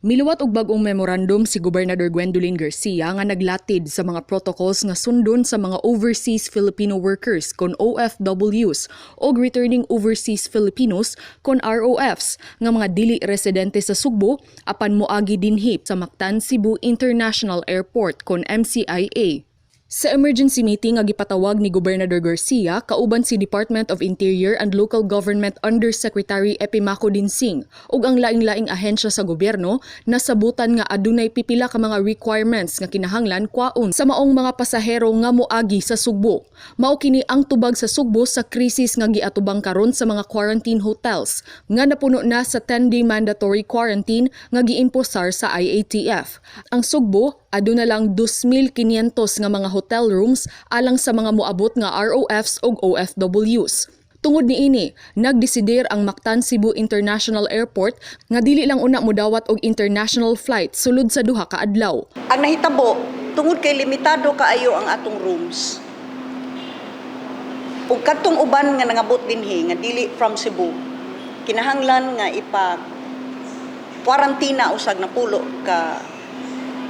Miluwat og bag-ong memorandum si Gobernador Gwendolyn Garcia nga naglatid sa mga protocols nga sundon sa mga overseas Filipino workers kon OFWs o returning overseas Filipinos kon ROFs nga mga dili residente sa Sugbo apan moagi dinhi sa Mactan Cebu International Airport kon MCIA. Sa emergency meeting nga gipatawag ni Gobernador Garcia kauban si Department of Interior and Local Government Undersecretary Epimaco Dinsing ug ang laing-laing ahensya sa gobyerno nasabutan nga adunay pipila ka mga requirements nga kinahanglan kwaon sa maong mga pasahero nga moagi sa Sugbo. Mao kini ang tubag sa Sugbo sa krisis nga giatubang karon sa mga quarantine hotels nga napuno na sa 10-day mandatory quarantine nga giimposar sa IATF. Ang Sugbo aduna lang 2,500 nga mga hotel rooms alang sa mga moabot nga ROFs ug OFWs. Tungod niini, nagdesider ang Mactan Cebu International Airport nga dili lang una modawat og international flight sulod sa duha ka adlaw. Ang nahitabo, tungod kay limitado kaayo ang atong rooms. Ug kadtong uban nga nangabot dinhi nga dili from Cebu, kinahanglan nga quarantina usag na pulo ka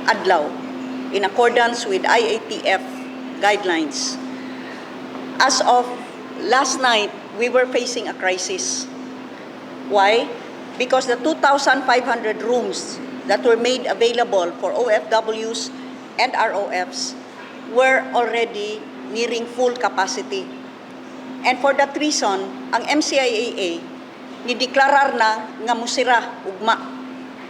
adlaw in accordance with IATF guidelines. As of last night, we were facing a crisis. Why? Because the 2,500 rooms that were made available for OFWs and ROFs were already nearing full capacity. And for that reason, ang MCIAA nideklarar na nga musira ugma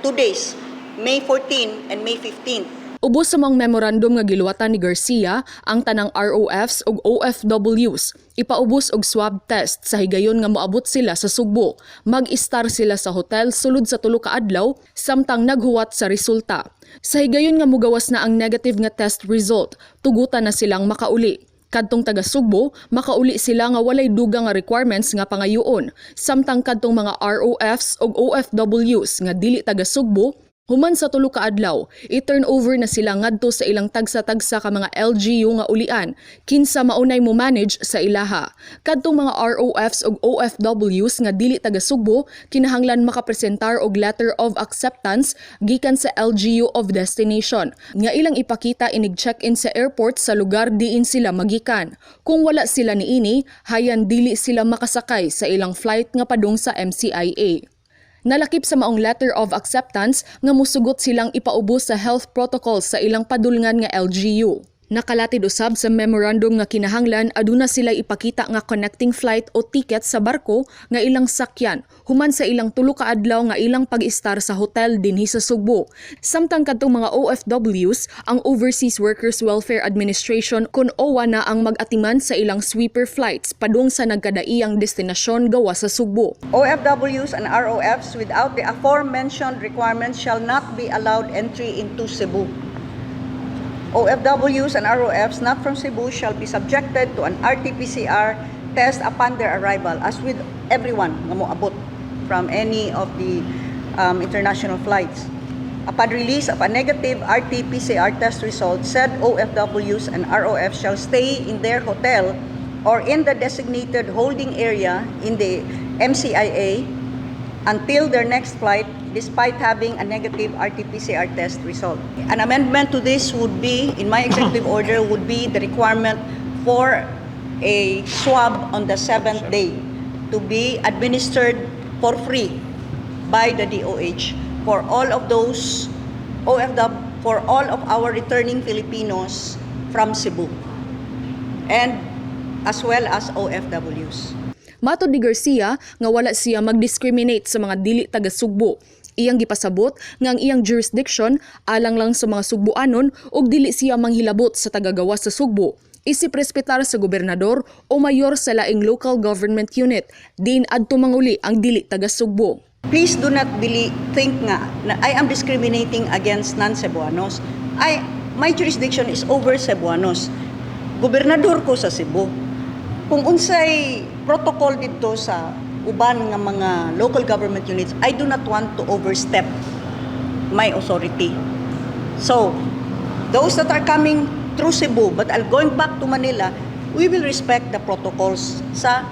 2 days, May 14 and May 15. Ubos sa mga memorandum nga giluwatan ni Garcia ang tanang ROFs ug OFWs ipaubos og swab test sa higayon nga moabot sila sa Sugbo. Mag-istar sila sa hotel sulod sa 3 ka adlaw samtang naghuwat sa resulta. Sa higayon nga mogawas na ang negative nga test result, tugutan na silang makauli. Kadtong taga Sugbo, makauli sila nga walay dugang nga requirements nga pangayoon. Samtang kadtong mga ROFs ug OFWs nga dili taga Sugbo, human sa 3 ka adlaw, i-turn over na sila ngadto sa ilang tagsa-tagsa ka mga LGU nga ulian, kinsa maunay mo manage sa ilaha. Kadtong mga ROFs ug OFWs nga dili taga Sugbo, kinahanglan makapresentar og letter of acceptance gikan sa LGU of destination, nga ilang ipakita inig check-in sa airport sa lugar diin sila magikan. Kung wala sila niini, hayan dili sila makasakay sa ilang flight nga padung sa MCIA. Nalakip sa maong letter of acceptance nga musugot silang ipaubos sa health protocols sa ilang padulngan nga LGU. Nakalatid usab sa memorandum nga kinahanglan aduna sila ipakita nga connecting flight o ticket sa barko nga ilang sakyan human sa ilang 3 ka adlaw nga ilang pag-istar sa hotel dinhi sa Sugbo. Samtang kadtong mga OFWs, ang Overseas Workers Welfare Administration kun OWA na ang mag-atiman sa ilang sweeper flights padung sa nagkadaiyang destinasyon gawa sa Sugbo. OFWs and ROFs without the aforementioned requirements shall not be allowed entry into Cebu. OFWs and ROFs not from Cebu shall be subjected to an RT-PCR test upon their arrival, as with everyone nga moabot from any of the international flights. Upon release of a negative RT-PCR test result, said OFWs and ROFs shall stay in their hotel or in the designated holding area in the MCIA until their next flight, despite having a negative RT-PCR test result. An amendment to this would be, in my executive order, would be the requirement for a swab on the 7th day to be administered for free by the DOH for all of those for all of our returning Filipinos from Cebu, and as well as OFWs. Matod ni Garcia nga wala siya mag-discriminate sa mga dili taga Sugbo. Iyang gipasabot nga ang iyang jurisdiction alang lang sa mga Sugboanon ug dili siya manghilabot sa tagagawas sa Sugbo. Isip respetar sa gobernador o mayor sa laing local government unit din adto manguli ang dili taga Sugbo. Please do not think nga na I am discriminating against non-Cebuanos. My jurisdiction is over Cebuanos. Gobernador ko sa Cebu. Kung unsay protocol dito sa uban nga mga local government units, I do not want to overstep my authority. So, those that are coming through Cebu but are going back to Manila, we will respect the protocols sa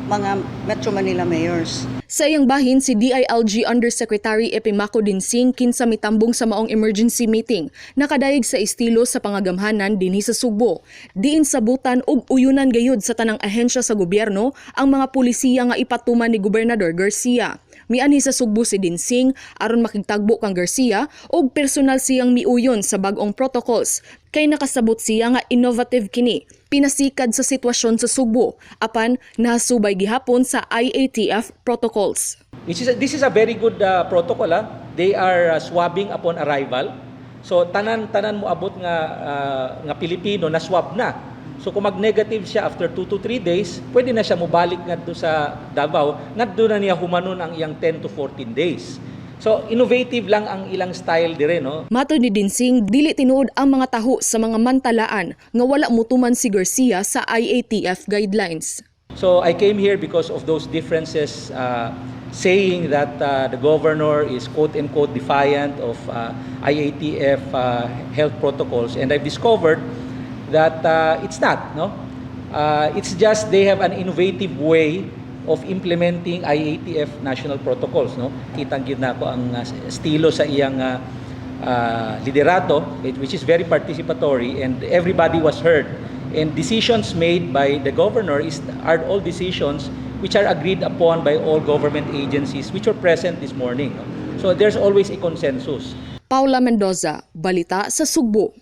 mga Metro Manila mayors. Sa iyang bahin, si DILG Undersecretary Epimaco Dinsing kinsa mitambong sa maong emergency meeting nakadayeg sa estilo sa pangagamhanan dinhi sa Sugbo. Diin sabutan og uyunan gayud sa tanang ahensya sa gobyerno ang mga pulisiya nga ipatuman ni Gobernador Garcia. Mianhi sa Sugbo si Dinsing aron makigtagbo kang Garcia og personal siyang miuyon sa bag-ong protocols kay nakasabot siya nga innovative kini pinasikad sa sitwasyon sa Sugbo apan nasubay gihapon sa IATF protocols. This is a very good protocol. They are swabbing upon arrival. So tanan mo abot nga Pilipino na swab na. So kung mag-negative siya after 2 to 3 days, pwede na siya mobalik ngadto sa Davao, ngadto na niya humanon ang iyang 10 to 14 days. So innovative lang ang ilang style dire, no? Matod ni Dinsing, dili tinuod ang mga taho sa mga mantalaan nga wala mutuman si Garcia sa IATF guidelines. So I came here because of those differences, saying that the governor is quote-unquote defiant of IATF health protocols, and I've discovered that it's not, no? It's just they have an innovative way of implementing IATF national protocols, no? Kitang gid nako ang estilo sa iyang liderato, which is very participatory, and everybody was heard. And decisions made by the governor are all decisions which are agreed upon by all government agencies which were present this morning, no? So there's always a consensus. Paula Mendoza, Balita sa Sugbo.